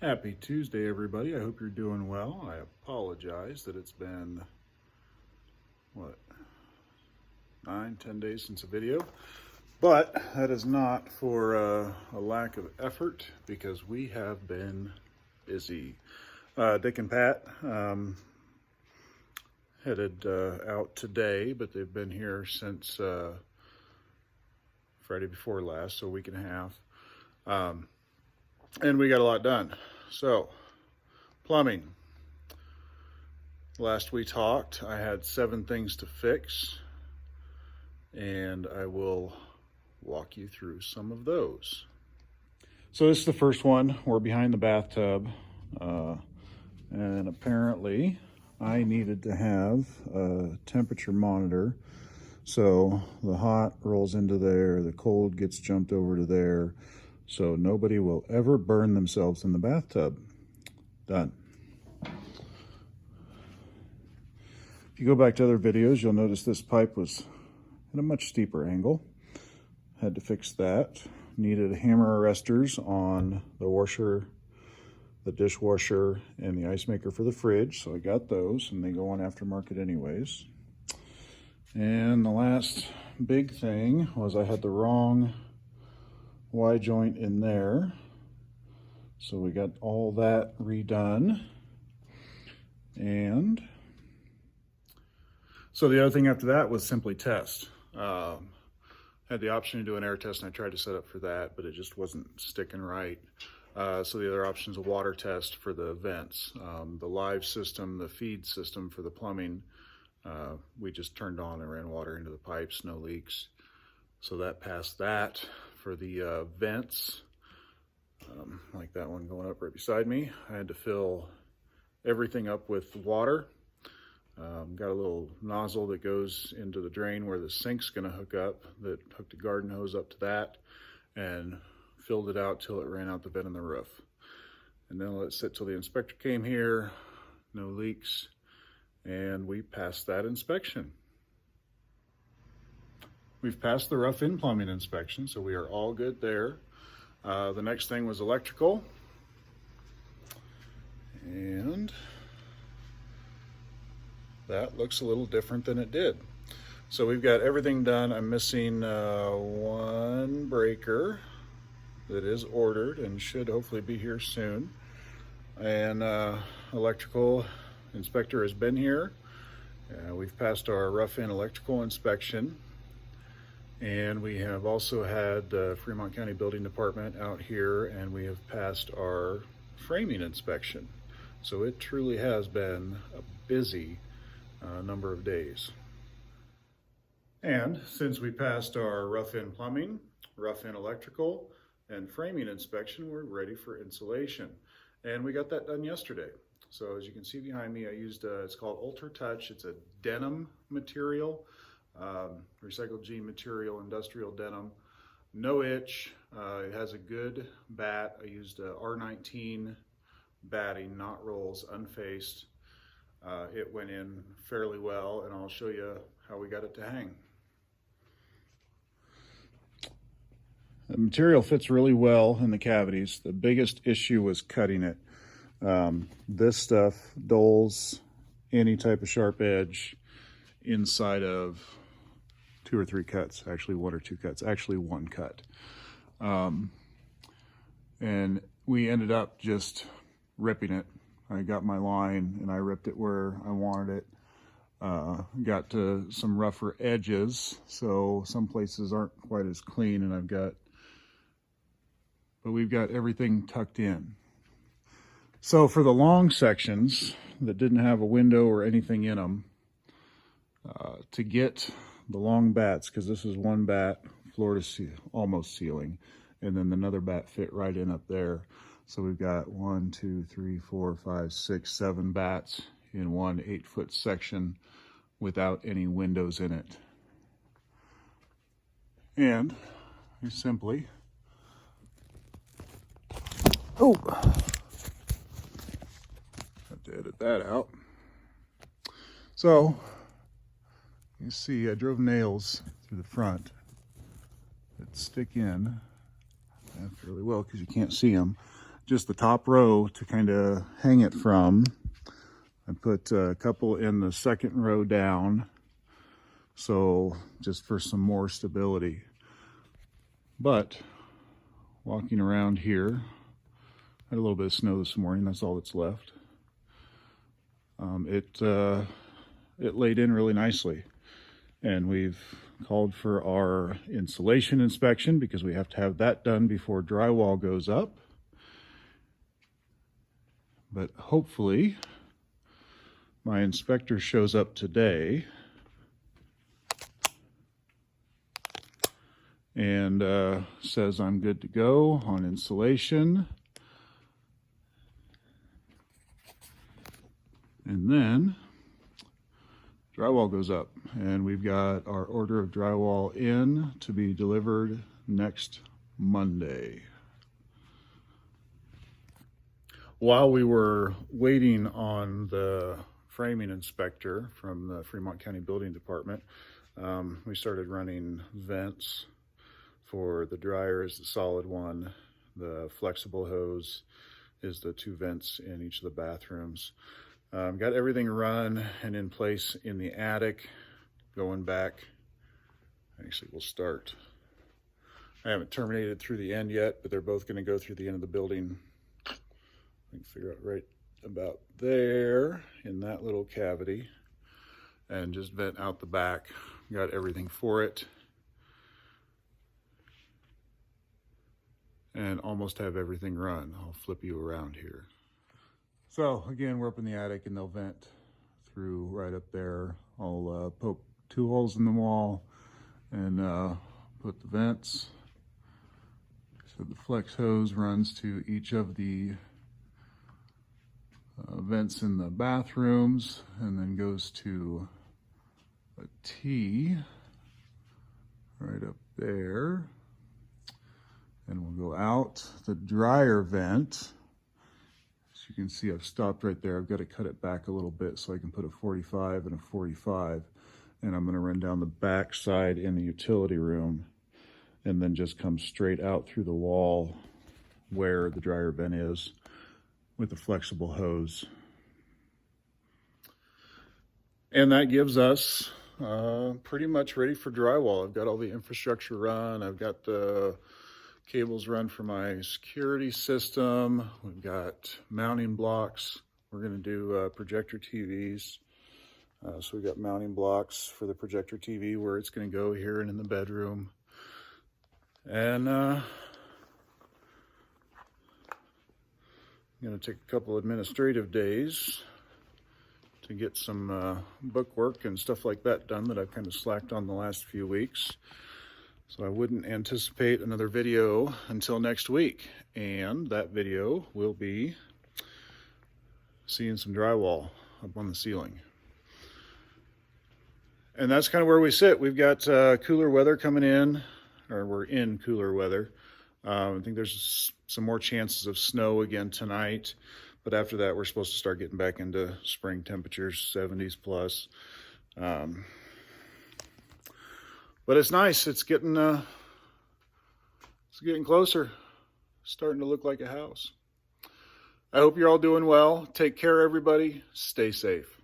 Happy Tuesday, everybody. I hope you're doing well. I apologize that it's been, 9-10 days since a video. But that is not for a lack of effort, because we have been busy. Dick and Pat headed out today, but they've been here since Friday before last, so a week and a half. And we got a lot done. So, plumbing. Last we talked, I had 7 things to fix, and I will walk you through some of those. So this is the first one. We're behind the bathtub, and apparently I needed to have a temperature monitor. So the hot rolls into there, the cold gets jumped over to there, so nobody will ever burn themselves in the bathtub. Done. If you go back to other videos, you'll notice this pipe was at a much steeper angle. Had to fix that. Needed hammer arresters on the washer, the dishwasher, and the ice maker for the fridge, so I got those, and they go on aftermarket anyways. And the last big thing was I had the wrong Y joint in there, so we got all that redone. And so the other thing after that was simply test. Had the option to do an air test, and I tried to set up for that, but it just wasn't sticking right. So the other option is a water test for the vents. The live system, the feed system for the plumbing, we just turned on and ran water into the pipes, no leaks. So that passed that. For the vents, like that one going up right beside me, I had to fill everything up with water. Got a little nozzle that goes into the drain where the sink's gonna hook up, that hooked a garden hose up to that, and filled it out till it ran out the vent in the roof. And then let it sit till the inspector came here, no leaks, and we passed that inspection. We've passed the rough-in plumbing inspection, so we are all good there. The next thing was electrical. And that looks a little different than it did. So we've got everything done. I'm missing one breaker that is ordered and should hopefully be here soon. And electrical inspector has been here. We've passed our rough-in electrical inspection. And we have also had the Fremont County Building Department out here, and we have passed our framing inspection. So it truly has been a busy number of days. And since we passed our rough-in plumbing, rough-in electrical, and framing inspection, we're ready for insulation. And we got that done yesterday. So as you can see behind me, I used, it's called Ultra Touch. It's a denim material. Recycled jean material, industrial denim, no itch. It has a good bat. I used a R19 batting, not rolls, unfaced. It went in fairly well, and I'll show you how we got it to hang. The material fits really well in the cavities. The biggest issue was cutting it. This stuff dulls any type of sharp edge inside of 2 or 3 cuts, actually 1 or 2 cuts, actually 1 cut. And we ended up just ripping it. I got my line and I ripped it where I wanted it. Got to some rougher edges, so some places aren't quite as clean, and but we've got everything tucked in. So for the long sections that didn't have a window or anything in them, to get the long bats, because this is one bat, floor to almost ceiling, and then another bat fit right in up there. So we've got 1, 2, 3, 4, 5, 6, 7 bats in one 8-foot section without any windows in it. And you simply, have to edit that out. So you see, I drove nails through the front that stick in fairly well because you can't see them. just the top row to kind of hang it from. I put a couple in the second row down, so just for some more stability. But walking around here, had a little bit of snow this morning, that's all that's left. It laid in really nicely, and we've called for our insulation inspection because we have to have that done before drywall goes up. But hopefully my inspector shows up today and says I'm good to go on insulation. And then drywall goes up, and we've got our order of drywall in to be delivered next Monday. While we were waiting on the framing inspector from the Fremont County Building Department, we started running vents. For the dryer is the solid one, the flexible hose is the 2 vents in each of the bathrooms. Got everything run and in place in the attic. Going back, actually we'll start. I haven't terminated through the end yet, but they're both going to go through the end of the building. I can figure out right about there in that little cavity, and just vent out the back. Got everything for it, and almost have everything run. I'll flip you around here. So again, we're up in the attic, and they'll vent through right up there. I'll poke 2 holes in the wall and put the vents. So the flex hose runs to each of the vents in the bathrooms, and then goes to a T right up there. And we'll go out the dryer vent. As you can see, I've stopped right there. I've got to cut it back a little bit so I can put a 45 and a 45. And I'm going to run down the back side in the utility room, and then just come straight out through the wall where the dryer vent is with a flexible hose. And that gives us pretty much ready for drywall. I've got all the infrastructure run. I've got the cables run for my security system. We've got mounting blocks. We're going to do projector TVs. So we've got mounting blocks for the projector TV where it's going to go here and in the bedroom. And I'm going to take a couple administrative days to get some book work and stuff like that done that I've kind of slacked on the last few weeks. So I wouldn't anticipate another video until next week. And that video will be seeing some drywall up on the ceiling. And that's kind of where we sit. We've got cooler weather coming in, or we're in cooler weather. I think there's some more chances of snow again tonight. But after that, we're supposed to start getting back into spring temperatures, 70s plus. But it's nice. It's getting closer. Starting to look like a house. I hope you're all doing well. Take care, everybody. Stay safe.